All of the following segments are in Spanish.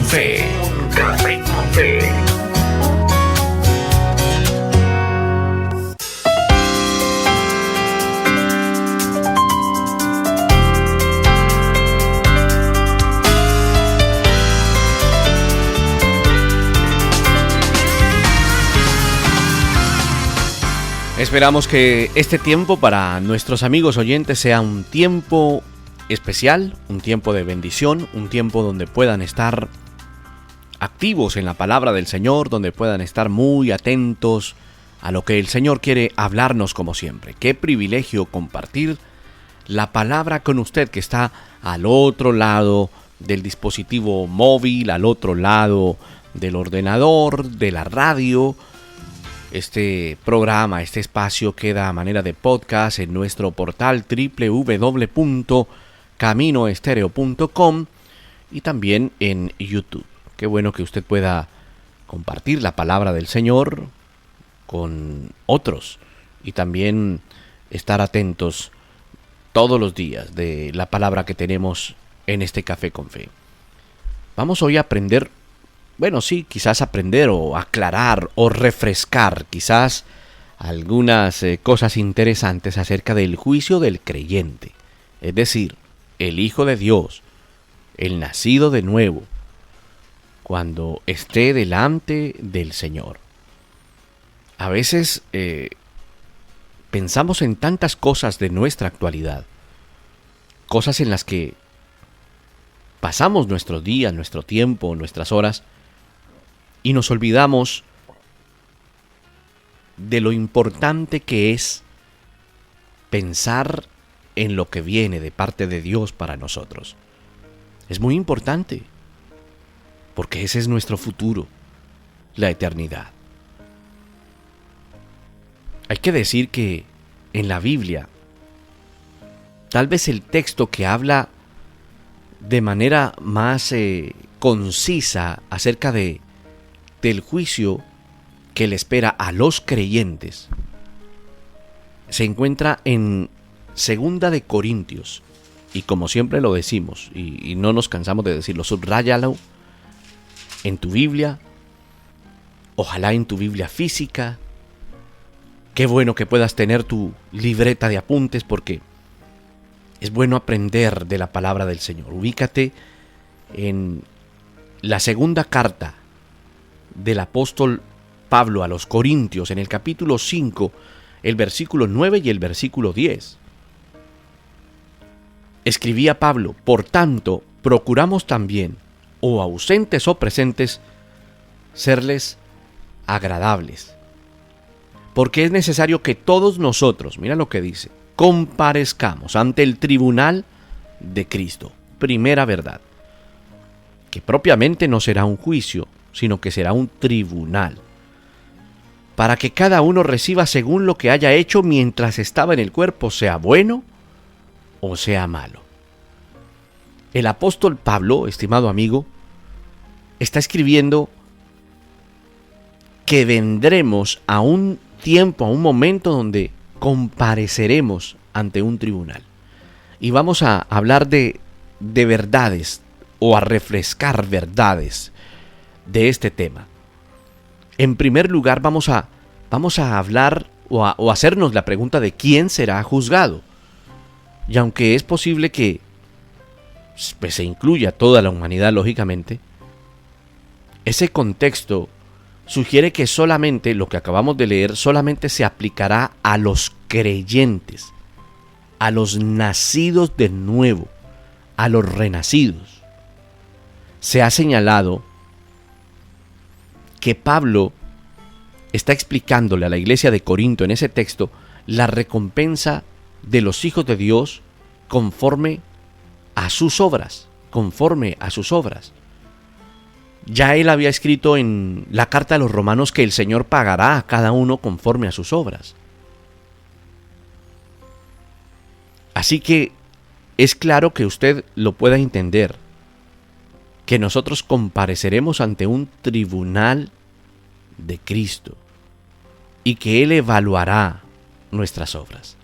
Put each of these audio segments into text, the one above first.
Fe. Café con Fe. Esperamos que este tiempo para nuestros amigos oyentes sea un tiempo especial, un tiempo de bendición, un tiempo donde puedan estar activos en la palabra del Señor, donde puedan estar muy atentos a lo que el Señor quiere hablarnos como siempre. Qué privilegio compartir la palabra con usted que está al otro lado del dispositivo móvil, al otro lado del ordenador, de la radio. Este programa, este espacio queda a manera de podcast en nuestro portal www.caminoestereo.com y también en YouTube. Qué bueno que usted pueda compartir la palabra del Señor con otros y también estar atentos todos los días de la palabra que tenemos en este Café con Fe. Vamos hoy a aprender. Bueno, sí, quizás aprender o aclarar o refrescar quizás algunas cosas interesantes acerca del juicio del creyente, es decir, el Hijo de Dios, el nacido de nuevo, cuando esté delante del Señor. A veces pensamos en tantas cosas de nuestra actualidad, cosas en las que pasamos nuestros días, nuestro tiempo, nuestras horas, y nos olvidamos de lo importante que es pensar en lo que viene de parte de Dios para nosotros. Es muy importante, porque ese es nuestro futuro, la eternidad. Hay que decir que en la Biblia, tal vez el texto que habla de manera más concisa acerca del juicio que le espera a los creyentes se encuentra en 2 de Corintios, y como siempre lo decimos y no nos cansamos de decirlo, subráyalo en tu Biblia, ojalá en tu Biblia física. Qué bueno que puedas tener tu libreta de apuntes, porque es bueno aprender de la palabra del Señor. Ubícate en la segunda carta del apóstol Pablo a los Corintios, en el capítulo 5, el versículo 9 y el versículo 10. Escribía Pablo: por tanto, procuramos también, o ausentes o presentes, serles agradables. Porque es necesario que todos nosotros, mira lo que dice, comparezcamos ante el tribunal de Cristo. Primera verdad, que propiamente no será un juicio, sino que será un tribunal, para que cada uno reciba según lo que haya hecho mientras estaba en el cuerpo, sea bueno o sea malo. El apóstol Pablo, estimado amigo, está escribiendo que vendremos a un tiempo, a un momento donde compareceremos ante un tribunal. Y vamos a hablar de verdades, o a refrescar verdades de este tema. En primer lugar, vamos a hablar o hacernos la pregunta de quién será juzgado. Y aunque es posible que pues, se incluya toda la humanidad, lógicamente, ese contexto sugiere que solamente lo que acabamos de leer solamente se aplicará a los creyentes, a los nacidos de nuevo, a los renacidos. Se ha señalado que Pablo está explicándole a la iglesia de Corinto en ese texto la recompensa de los hijos de Dios conforme a sus obras, Ya él había escrito en la carta a los romanos que el Señor pagará a cada uno conforme a sus obras. Así que es claro que usted lo pueda entender, que nosotros compareceremos ante un tribunal de Cristo y que Él evaluará nuestras obras.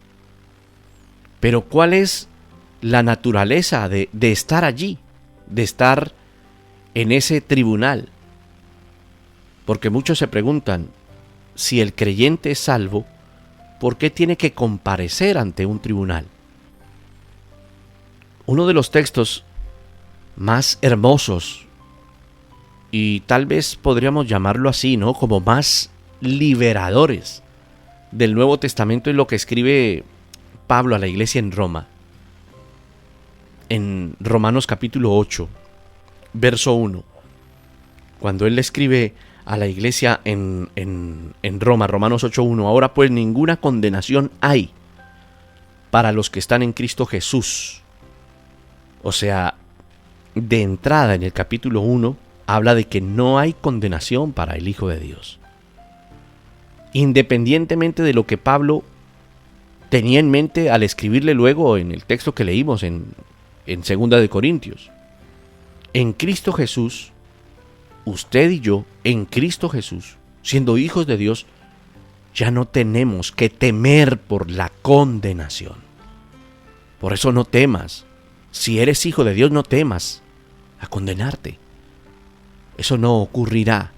Pero ¿cuál es la naturaleza de estar allí, de estar en ese tribunal. Porque muchos se preguntan, si el creyente es salvo, ¿por qué tiene que comparecer ante un tribunal? Uno de los textos más hermosos, y tal vez podríamos llamarlo así, ¿no?, como más liberadores del Nuevo Testamento, es lo que escribe Pablo a la iglesia en Roma. En Romanos capítulo 8, verso 1. Cuando él le escribe a la iglesia en Roma, Romanos 8:1, ahora pues ninguna condenación hay para los que están en Cristo Jesús. O sea, de entrada en el capítulo 1 habla de que no hay condenación para el Hijo de Dios. Independientemente de lo que Pablo tenía en mente al escribirle luego en el texto que leímos en 2 de Corintios. En Cristo Jesús, usted y yo, en Cristo Jesús, siendo hijos de Dios, ya no tenemos que temer por la condenación. Por eso no temas. Si eres hijo de Dios, no temas a condenarte. Eso no ocurrirá.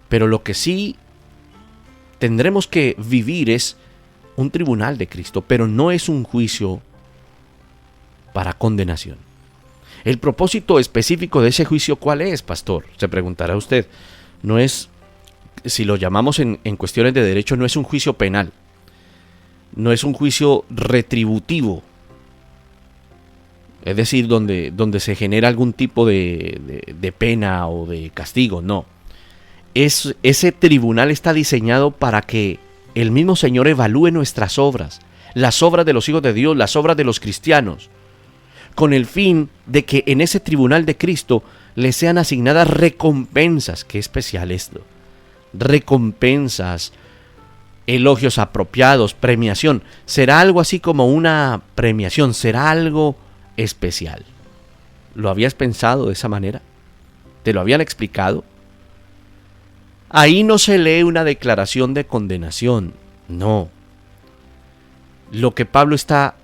Pero lo que sí tendremos que vivir es un tribunal de Cristo, pero no es un juicio para condenación. El propósito específico de ese juicio, ¿cuál es, pastor?, se preguntará usted. No es, si lo llamamos en cuestiones de derecho, no es un juicio penal, no es un juicio retributivo, es decir, donde se genera algún tipo de pena o de castigo, no. Ese tribunal está diseñado para que el mismo Señor evalúe nuestras obras, las obras de los hijos de Dios, las obras de los cristianos, con el fin de que en ese tribunal de Cristo le sean asignadas recompensas. Qué especial esto. Recompensas, elogios apropiados, premiación. Será algo así como una premiación, será algo especial. ¿Lo habías pensado de esa manera? ¿Te lo habían explicado? Ahí no se lee una declaración de condenación, no. Lo que Pablo está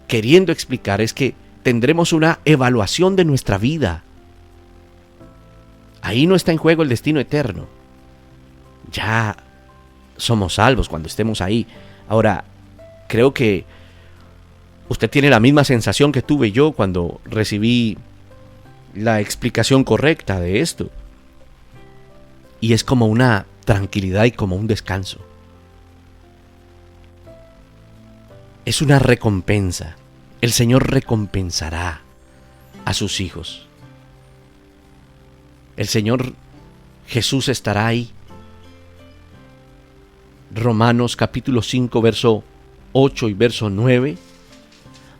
queriendo explicar es que tendremos una evaluación de nuestra vida. Ahí no está en juego el destino eterno. Ya somos salvos cuando estemos ahí. Ahora, creo que usted tiene la misma sensación que tuve yo cuando recibí la explicación correcta de esto. Y es como una tranquilidad y como un descanso. Es una recompensa. El Señor recompensará a sus hijos. El Señor Jesús estará ahí. Romanos capítulo 5, verso 8 y verso 9.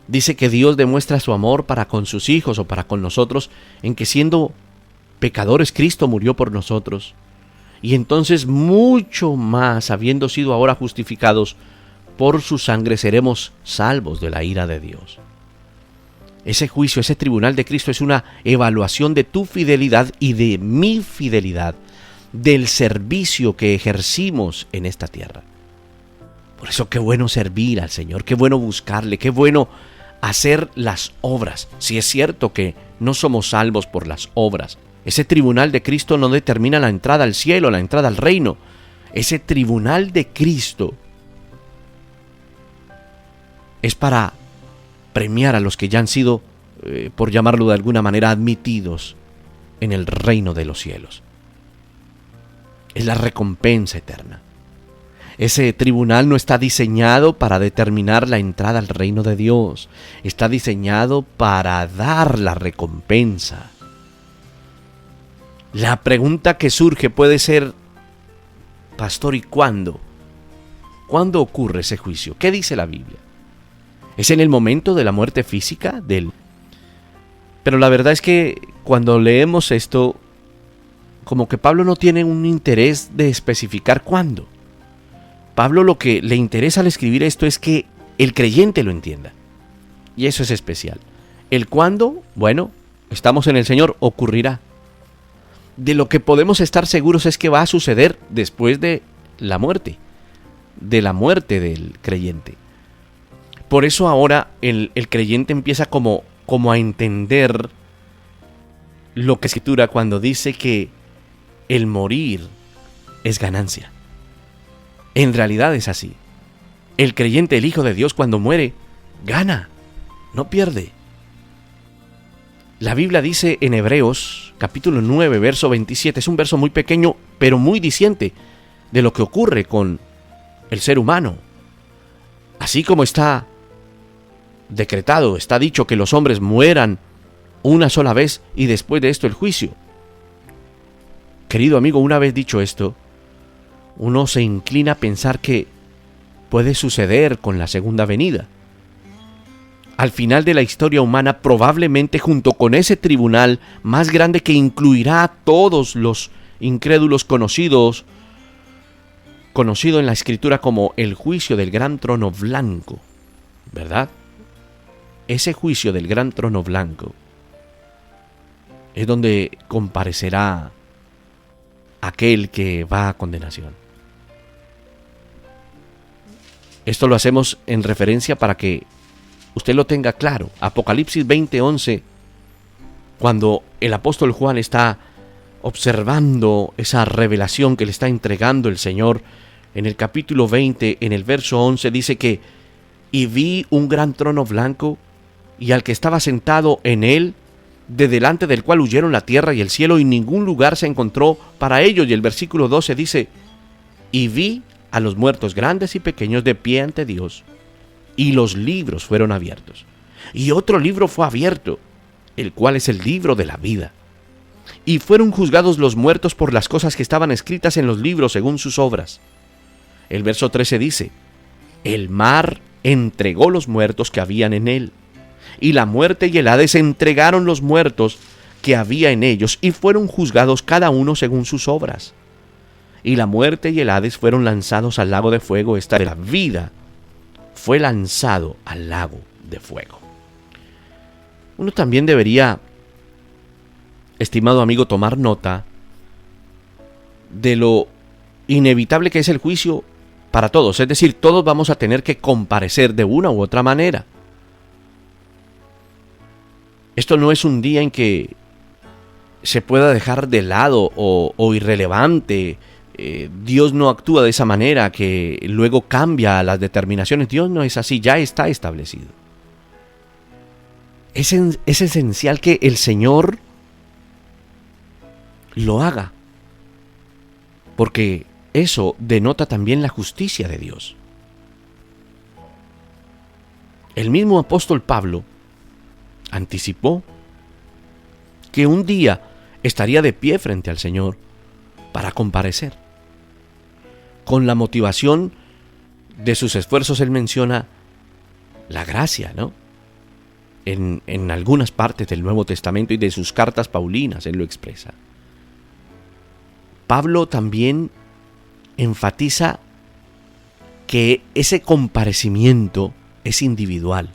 Dice que Dios demuestra su amor para con sus hijos o para con nosotros en que siendo pecadores Cristo murió por nosotros. Y entonces mucho más, habiendo sido ahora justificados por su sangre, seremos salvos de la ira de Dios. Ese juicio, ese tribunal de Cristo es una evaluación de tu fidelidad y de mi fidelidad, del servicio que ejercimos en esta tierra. Por eso qué bueno servir al Señor, qué bueno buscarle, qué bueno hacer las obras. Si es cierto que no somos salvos por las obras, ese tribunal de Cristo no determina la entrada al cielo, la entrada al reino. Ese tribunal de Cristo es para premiar a los que ya han sido, por llamarlo de alguna manera, admitidos en el reino de los cielos. Es la recompensa eterna. Ese tribunal no está diseñado para determinar la entrada al reino de Dios. Está diseñado para dar la recompensa. La pregunta que surge puede ser, pastor, ¿y cuándo? ¿Cuándo ocurre ese juicio? ¿Qué dice la Biblia? ¿Es en el momento de la muerte física? Pero la verdad es que cuando leemos esto, como que Pablo no tiene un interés de especificar cuándo. Pablo lo que le interesa al escribir esto es que el creyente lo entienda. Y eso es especial. El cuándo, bueno, estamos en el Señor, ocurrirá. De lo que podemos estar seguros es que va a suceder después de la muerte del creyente. Por eso ahora el creyente empieza como a entender lo que escritura cuando dice que el morir es ganancia. En realidad es así. El creyente, el Hijo de Dios, cuando muere, gana, no pierde. La Biblia dice en Hebreos, capítulo 9, verso 27, es un verso muy pequeño, pero muy diciente de lo que ocurre con el ser humano. Así como está decretado, está dicho que los hombres mueran una sola vez y después de esto el juicio. Querido amigo, una vez dicho esto, uno se inclina a pensar que puede suceder con la segunda venida. Al final de la historia humana, probablemente junto con ese tribunal más grande que incluirá a todos los incrédulos conocido en la Escritura como el juicio del gran trono blanco, ¿verdad? Ese juicio del gran trono blanco es donde comparecerá aquel que va a condenación. Esto lo hacemos en referencia para que usted lo tenga claro. Apocalipsis 20:11, cuando el apóstol Juan está observando esa revelación que le está entregando el Señor, en el capítulo 20, en el verso 11, dice que «Y vi un gran trono blanco, y al que estaba sentado en él, de delante del cual huyeron la tierra y el cielo, y ningún lugar se encontró para ellos». Y el versículo 12 dice «Y vi a los muertos grandes y pequeños de pie ante Dios, y los libros fueron abiertos. Y otro libro fue abierto, el cual es el libro de la vida. Y fueron juzgados los muertos por las cosas que estaban escritas en los libros según sus obras». El verso 13 dice: «El mar entregó los muertos que habían en él, y la muerte y el Hades entregaron los muertos que había en ellos, y fueron juzgados cada uno según sus obras. Y la muerte y el Hades fueron lanzados al lago de fuego. Esta de la vida fue lanzado al lago de fuego». Uno también debería, estimado amigo, tomar nota de lo inevitable que es el juicio para todos. Es decir, todos vamos a tener que comparecer de una u otra manera. Esto no es un día en que se pueda dejar de lado o irrelevante. Dios no actúa de esa manera que luego cambia las determinaciones. Dios no es así, ya está establecido. Es esencial que el Señor lo haga, porque eso denota también la justicia de Dios. El mismo apóstol Pablo anticipó que un día estaría de pie frente al Señor para comparecer. Con la motivación de sus esfuerzos, él menciona la gracia, ¿no? En algunas partes del Nuevo Testamento y de sus cartas paulinas, él lo expresa. Pablo también enfatiza que ese comparecimiento es individual,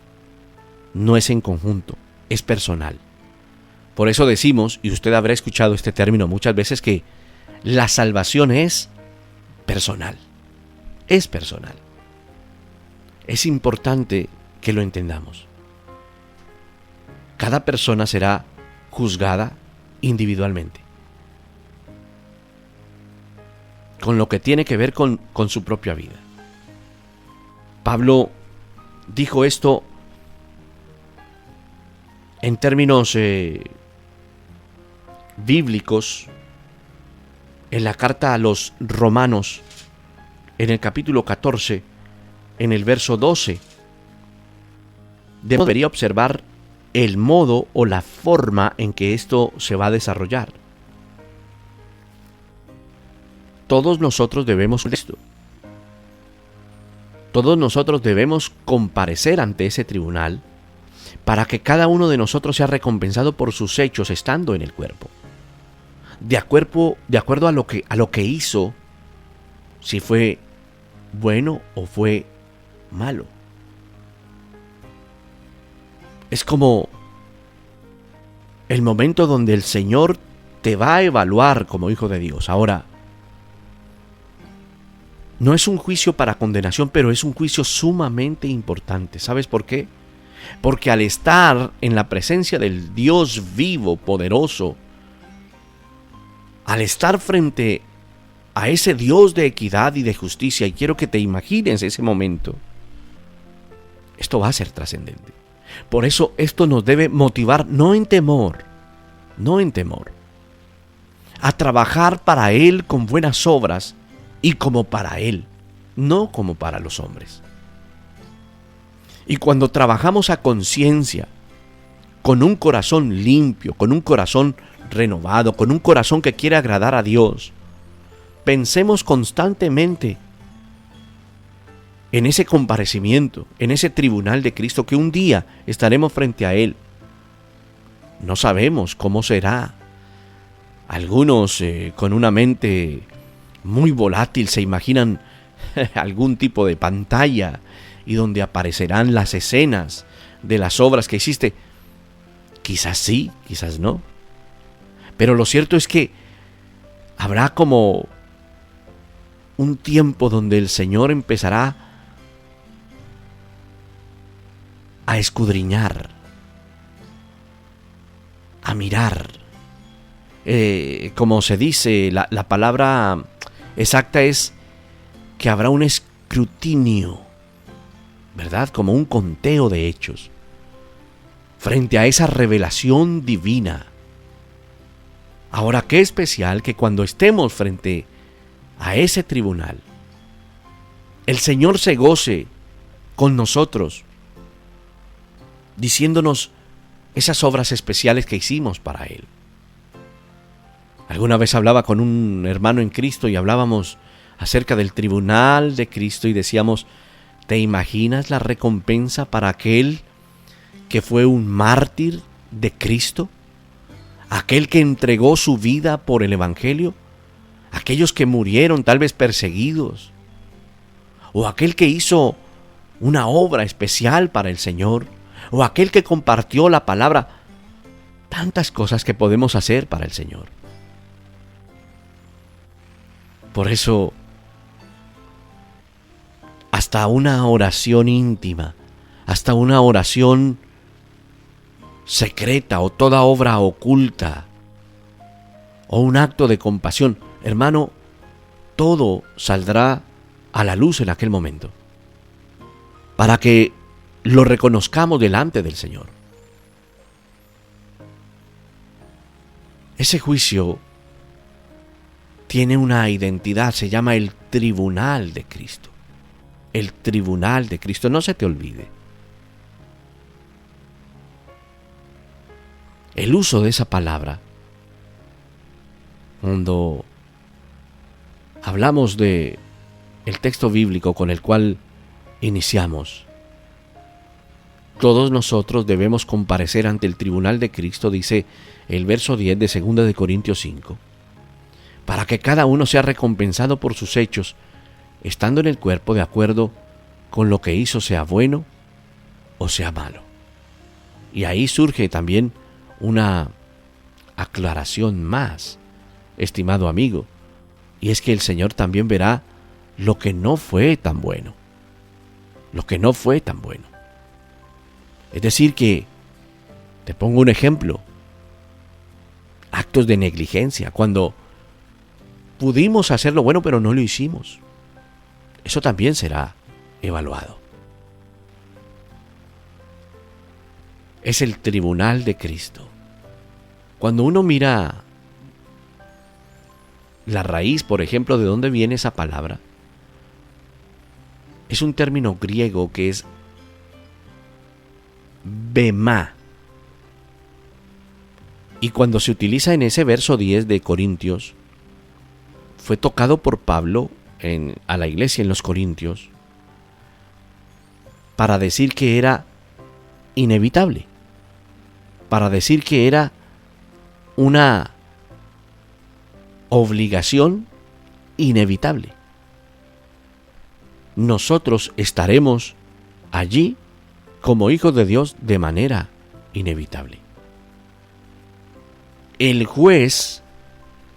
no es en conjunto, es personal. Por eso decimos, y usted habrá escuchado este término muchas veces, que la salvación es personal. Es personal. Es importante que lo entendamos. Cada persona será juzgada individualmente, con lo que tiene que ver con su propia vida. Pablo dijo esto en términos bíblicos en la carta a los Romanos, en el capítulo 14, en el verso 12. Debería observar el modo o la forma en que esto se va a desarrollar. Todos nosotros debemos esto. Todos nosotros debemos comparecer ante ese tribunal para que cada uno de nosotros sea recompensado por sus hechos estando en el cuerpo. De acuerdo a lo que hizo, si fue bueno o fue malo. Es como el momento donde el Señor te va a evaluar como hijo de Dios. Ahora, no es un juicio para condenación, pero es un juicio sumamente importante. ¿Sabes por qué? Porque al estar en la presencia del Dios vivo, poderoso, al estar frente a ese Dios de equidad y de justicia, y quiero que te imagines ese momento, esto va a ser trascendente. Por eso esto nos debe motivar, no en temor, a trabajar para Él con buenas obras y como para Él, no como para los hombres. Y cuando trabajamos a conciencia, con un corazón limpio, con un corazón renovado, con un corazón que quiere agradar a Dios, pensemos constantemente en ese comparecimiento, en ese tribunal de Cristo, que un día estaremos frente a Él. No sabemos cómo será. Algunos con una mente muy volátil se imaginan algún tipo de pantalla y donde aparecerán las escenas de las obras que hiciste. Quizás sí, quizás no. Pero lo cierto es que habrá como un tiempo donde el Señor empezará a escudriñar, a mirar. Como se dice, la palabra exacta es que habrá un escrutinio, ¿verdad? Como un conteo de hechos frente a esa revelación divina. Ahora, qué especial que cuando estemos frente a ese tribunal, el Señor se goce con nosotros, diciéndonos esas obras especiales que hicimos para Él. Alguna vez hablaba con un hermano en Cristo y hablábamos acerca del tribunal de Cristo y decíamos, ¿te imaginas la recompensa para aquel que fue un mártir de Cristo? Aquel que entregó su vida por el Evangelio, aquellos que murieron tal vez perseguidos, o aquel que hizo una obra especial para el Señor, o aquel que compartió la palabra. Tantas cosas que podemos hacer para el Señor. Por eso, hasta una oración íntima, hasta una oración secreta o toda obra oculta o un acto de compasión, hermano, todo saldrá a la luz en aquel momento para que lo reconozcamos delante del Señor. Ese juicio tiene una identidad, se llama el tribunal de Cristo. El tribunal de Cristo, no se te olvide. El uso de esa palabra, cuando hablamos de el texto bíblico con el cual iniciamos, todos nosotros debemos comparecer ante el tribunal de Cristo, dice el verso 10 de 2 de Corintios 5, para que cada uno sea recompensado por sus hechos, estando en el cuerpo de acuerdo con lo que hizo, sea bueno o sea malo. Y ahí surge también una aclaración más, estimado amigo, y es que el Señor también verá lo que no fue tan bueno. Lo que no fue tan bueno. Es decir que, te pongo un ejemplo, actos de negligencia, cuando pudimos hacer lo bueno pero no lo hicimos. Eso también será evaluado. Es el tribunal de Cristo. Cuando uno mira la raíz, por ejemplo, de dónde viene esa palabra, es un término griego que es bemá. Y cuando se utiliza en ese verso 10 de Corintios, fue tocado por Pablo a la iglesia en los Corintios para decir que era inevitable, para decir que era una obligación inevitable. Nosotros estaremos allí como hijos de Dios de manera inevitable. El juez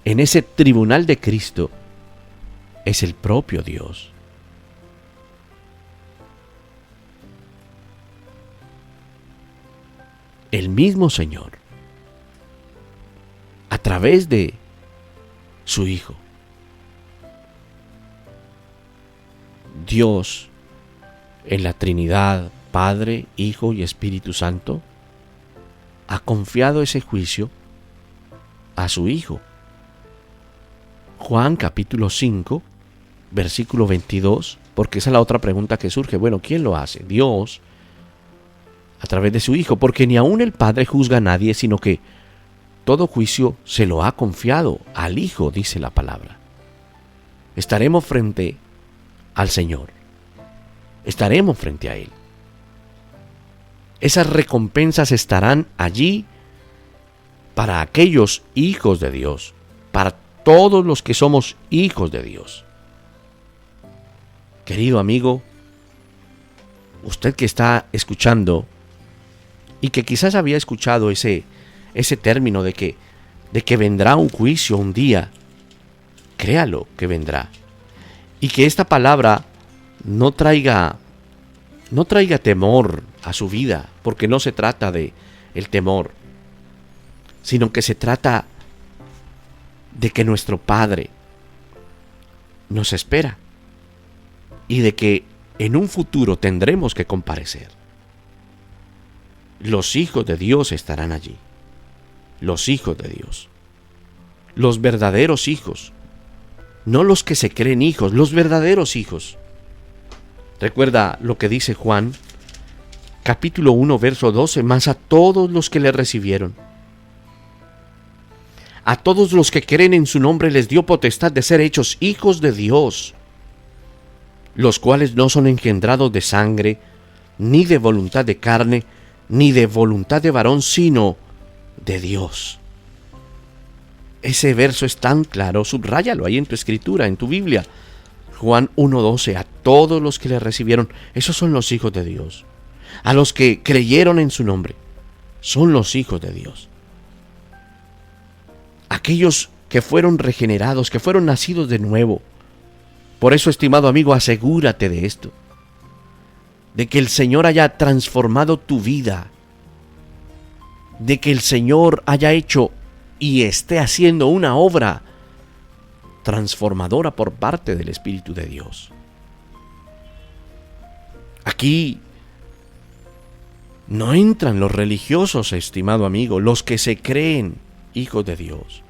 en ese tribunal de Cristo es el propio Dios. El mismo Señor, a través de su Hijo. Dios, en la Trinidad, Padre, Hijo y Espíritu Santo, ha confiado ese juicio a su Hijo. Juan capítulo 5, versículo 22, porque esa es la otra pregunta que surge. Bueno, ¿quién lo hace? Dios, a través de su Hijo, porque ni aun el Padre juzga a nadie, sino que todo juicio se lo ha confiado al Hijo, dice la palabra. Estaremos frente al Señor. Estaremos frente a Él. Esas recompensas estarán allí para aquellos hijos de Dios, para todos los que somos hijos de Dios. Querido amigo, usted que está escuchando y que quizás había escuchado ese término de que vendrá un juicio un día, créalo que vendrá. Y que esta palabra no traiga temor a su vida, porque no se trata de el temor, sino que se trata de que nuestro Padre nos espera y de que en un futuro tendremos que comparecer. Los hijos de Dios estarán allí. Los hijos de Dios. Los verdaderos hijos. No los que se creen hijos, los verdaderos hijos. Recuerda lo que dice Juan, capítulo 1, verso 12, mas a todos los que le recibieron, a todos los que creen en su nombre les dio potestad de ser hechos hijos de Dios, los cuales no son engendrados de sangre, ni de voluntad de carne, ni de voluntad de varón, sino de Dios. Ese verso es tan claro, subráyalo ahí en tu escritura, en tu Biblia. Juan 1:12, a todos los que le recibieron, esos son los hijos de Dios. A los que creyeron en su nombre, son los hijos de Dios. Aquellos que fueron regenerados, que fueron nacidos de nuevo. Por eso, estimado amigo, asegúrate de esto, de que el Señor haya transformado tu vida, de que el Señor haya hecho y esté haciendo una obra transformadora por parte del Espíritu de Dios. Aquí no entran los religiosos, estimado amigo, los que se creen hijos de Dios.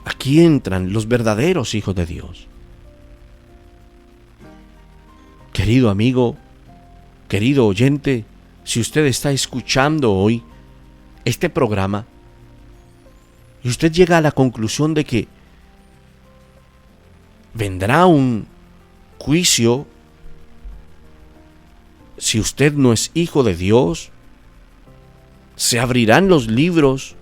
Aquí entran los verdaderos hijos de Dios. Querido amigo, querido oyente, si usted está escuchando hoy este programa y usted llega a la conclusión de que vendrá un juicio si usted no es hijo de Dios, se abrirán los libros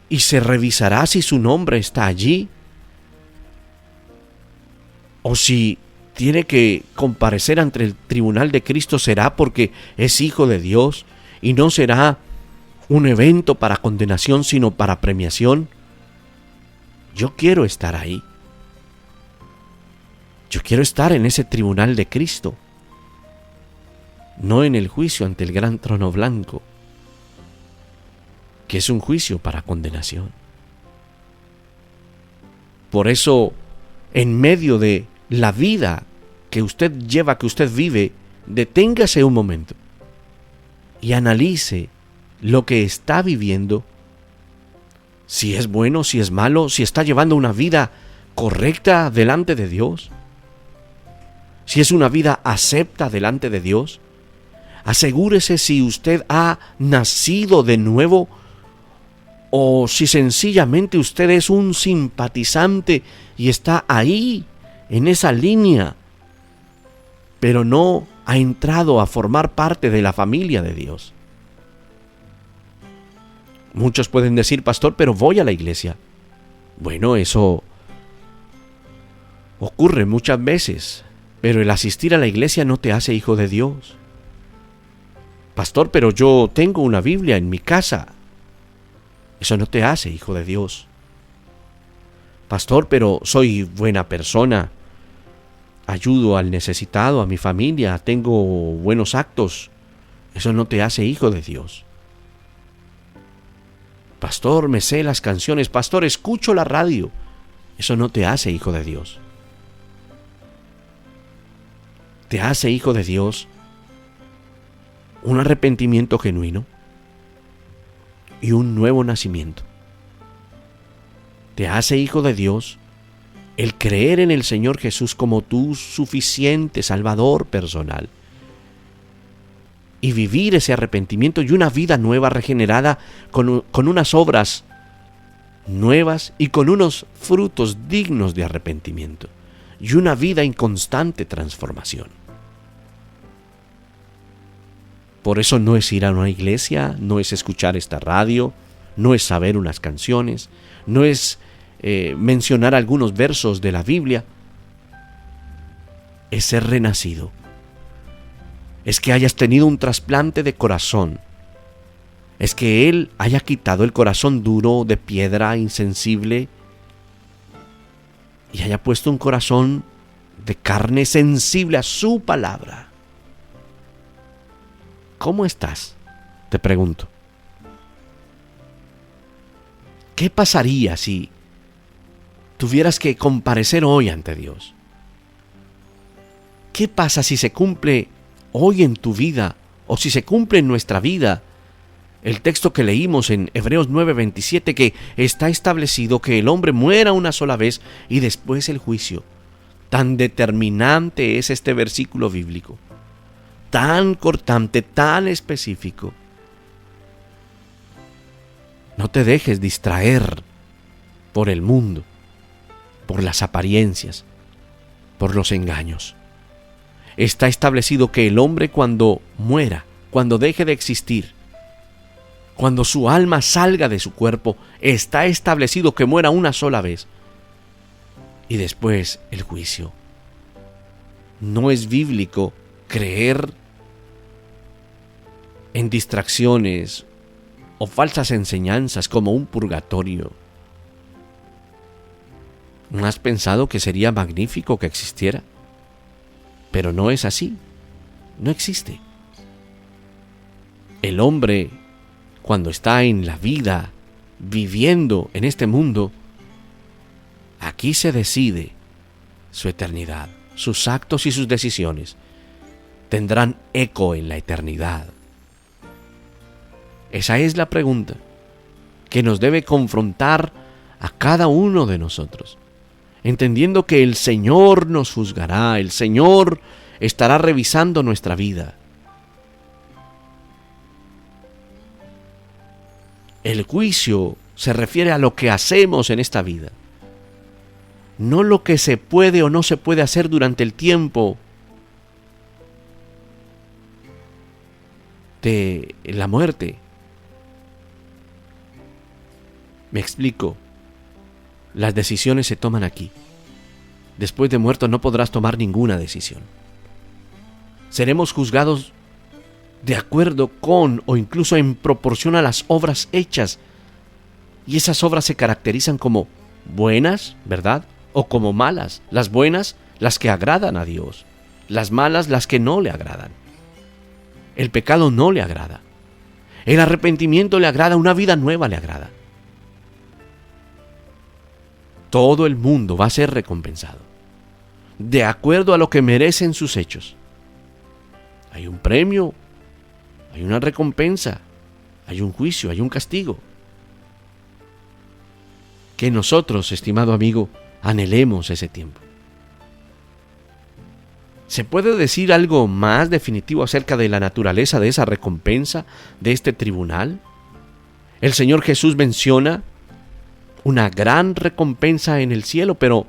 y se revisará si su nombre está allí, o si tiene que comparecer ante el tribunal de Cristo, será porque es hijo de Dios y no será un evento para condenación, sino para premiación. Yo quiero estar ahí. Yo quiero estar en ese tribunal de Cristo, no en el juicio ante el gran trono blanco, que es un juicio para condenación. Por eso, en medio de la vida que usted lleva, que usted vive, deténgase un momento y analice lo que está viviendo, si es bueno, si es malo, si está llevando una vida correcta delante de Dios, si es una vida acepta delante de Dios. Asegúrese si usted ha nacido de nuevo o si sencillamente usted es un simpatizante y está ahí, en esa línea, pero no ha entrado a formar parte de la familia de Dios. Muchos pueden decir, pastor, pero voy a la iglesia. Bueno, eso ocurre muchas veces, pero el asistir a la iglesia no te hace hijo de Dios. Pastor, pero yo tengo una Biblia en mi casa. Eso no te hace hijo de Dios. Pastor, pero soy buena persona. Ayudo al necesitado, a mi familia, tengo buenos actos. Eso no te hace hijo de Dios. Pastor, me sé las canciones. Pastor, escucho la radio. Eso no te hace hijo de Dios. Te hace hijo de Dios un arrepentimiento genuino y un nuevo nacimiento. Te hace hijo de Dios el creer en el Señor Jesús como tu suficiente Salvador personal y vivir ese arrepentimiento y una vida nueva, regenerada, con unas obras nuevas y con unos frutos dignos de arrepentimiento y una vida en constante transformación. Por eso no es ir a una iglesia, no es escuchar esta radio, no es saber unas canciones, no es mencionar algunos versos de la Biblia. Es ser renacido. Es que hayas tenido un trasplante de corazón. Es que Él haya quitado el corazón duro, de piedra, insensible, y haya puesto un corazón de carne sensible a su palabra. ¿Cómo estás? Te pregunto. ¿Qué pasaría si tuvieras que comparecer hoy ante Dios? ¿Qué pasa si se cumple hoy en tu vida, o si se cumple en nuestra vida, el texto que leímos en Hebreos 9:27, que está establecido que el hombre muera una sola vez y después el juicio? Tan determinante es este versículo bíblico, tan cortante, tan específico. No te dejes distraer por el mundo, por las apariencias, por los engaños. Está establecido que el hombre, cuando muera, cuando deje de existir, cuando su alma salga de su cuerpo, está establecido que muera una sola vez y después el juicio. No es bíblico creer en distracciones o falsas enseñanzas como un purgatorio. ¿No has pensado que sería magnífico que existiera? Pero no es así. No existe. El hombre, cuando está en la vida, viviendo en este mundo, aquí se decide su eternidad. Sus actos y sus decisiones tendrán eco en la eternidad. Esa es la pregunta que nos debe confrontar a cada uno de nosotros, entendiendo que el Señor nos juzgará, el Señor estará revisando nuestra vida. El juicio se refiere a lo que hacemos en esta vida, no lo que se puede o no se puede hacer durante el tiempo de la muerte. Me explico. Las decisiones se toman aquí. Después de muerto no podrás tomar ninguna decisión. Seremos juzgados de acuerdo con o incluso en proporción a las obras hechas. Y esas obras se caracterizan como buenas, ¿verdad? O como malas. Las buenas, las que agradan a Dios. Las malas, las que no le agradan. El pecado no le agrada. El arrepentimiento le agrada, una vida nueva le agrada. Todo el mundo va a ser recompensado de acuerdo a lo que merecen sus hechos. Hay un premio, hay una recompensa, hay un juicio, hay un castigo. Que nosotros, estimado amigo, anhelemos ese tiempo. ¿Se puede decir algo más definitivo acerca de la naturaleza de esa recompensa, de este tribunal? El Señor Jesús menciona una gran recompensa en el cielo, pero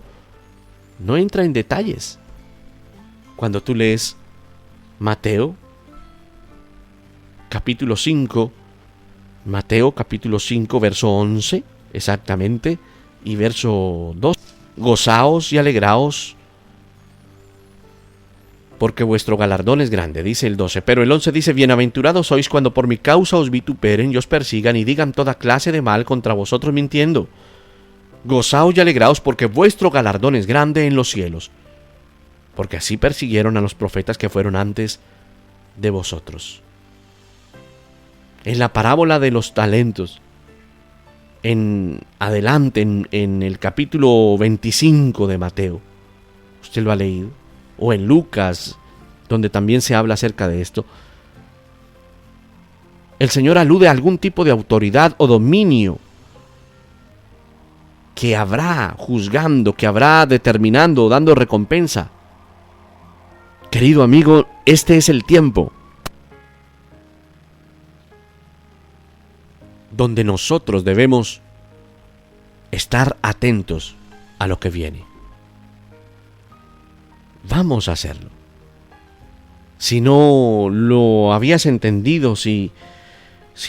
no entra en detalles. Cuando tú lees Mateo capítulo 5, verso 11, exactamente, y verso 2, gozaos y alegraos, porque vuestro galardón es grande, dice el 12. Pero el 11 dice: bienaventurados sois cuando por mi causa os vituperen y os persigan y digan toda clase de mal contra vosotros mintiendo. Gozaos y alegraos, porque vuestro galardón es grande en los cielos, porque así persiguieron a los profetas que fueron antes de vosotros. En la parábola de los talentos, en adelante, en el capítulo 25 de Mateo. ¿Usted lo ha leído? O en Lucas, donde también se habla acerca de esto. El Señor alude a algún tipo de autoridad o dominio que habrá juzgando, que habrá determinando, dando recompensa. Querido amigo, este es el tiempo donde nosotros debemos estar atentos a lo que viene. Vamos a hacerlo. Si no lo habías entendido, si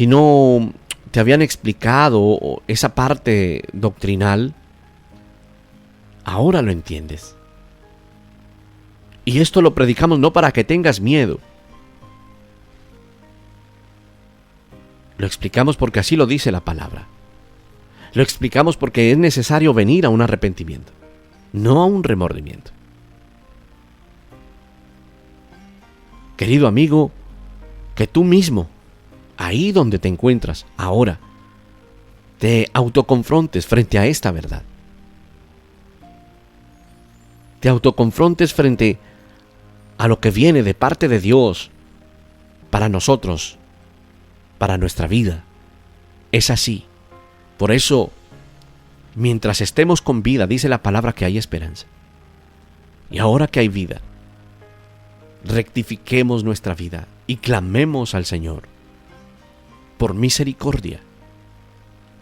no te habían explicado esa parte doctrinal, ahora lo entiendes. Y esto lo predicamos no para que tengas miedo. Lo explicamos porque así lo dice la palabra. Lo explicamos porque es necesario venir a un arrepentimiento, no a un remordimiento. Querido amigo, que tú mismo, ahí donde te encuentras ahora, te autoconfrontes frente a esta verdad. Te autoconfrontes frente a lo que viene de parte de Dios para nosotros, para nuestra vida. Es así. Por eso, mientras estemos con vida, dice la palabra que hay esperanza. Y ahora que hay vida, rectifiquemos nuestra vida y clamemos al Señor por misericordia,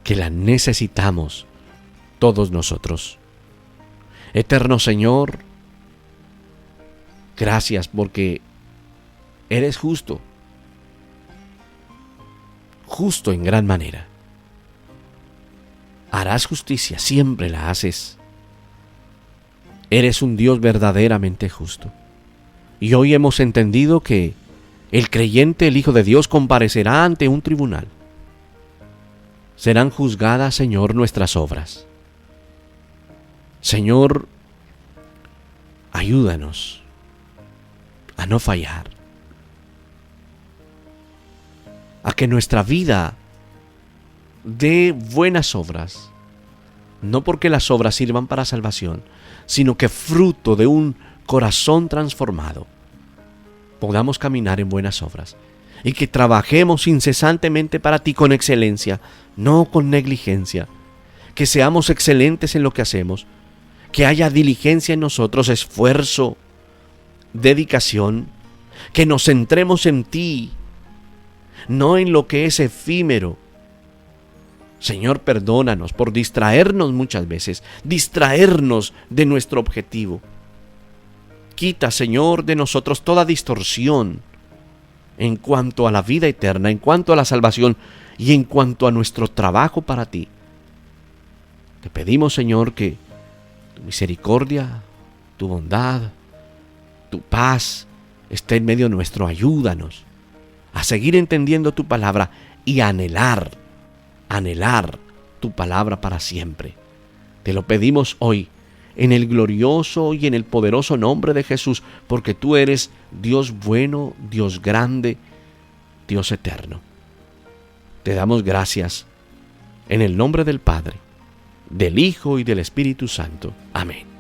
que la necesitamos todos nosotros. Eterno Señor, gracias porque eres justo, justo en gran manera. Harás justicia, siempre la haces. Eres un Dios verdaderamente justo. Y hoy hemos entendido que el creyente, el Hijo de Dios, comparecerá ante un tribunal. Serán juzgadas, Señor, nuestras obras. Señor, ayúdanos a no fallar, a que nuestra vida dé buenas obras, no porque las obras sirvan para salvación, sino que fruto de un corazón transformado podamos caminar en buenas obras y que trabajemos incesantemente para ti con excelencia, no con negligencia, que seamos excelentes en lo que hacemos, que haya diligencia en nosotros, esfuerzo, dedicación, que nos centremos en ti, no en lo que es efímero. Señor, perdónanos por distraernos muchas veces, distraernos de nuestro objetivo. Quita, Señor, de nosotros toda distorsión en cuanto a la vida eterna, en cuanto a la salvación y en cuanto a nuestro trabajo para ti. Te pedimos, Señor, que tu misericordia, tu bondad, tu paz esté en medio nuestro. Ayúdanos a seguir entendiendo tu palabra y a anhelar tu palabra para siempre. Te lo pedimos hoy en el glorioso y en el poderoso nombre de Jesús, porque tú eres Dios bueno, Dios grande, Dios eterno. Te damos gracias en el nombre del Padre, del Hijo y del Espíritu Santo. Amén.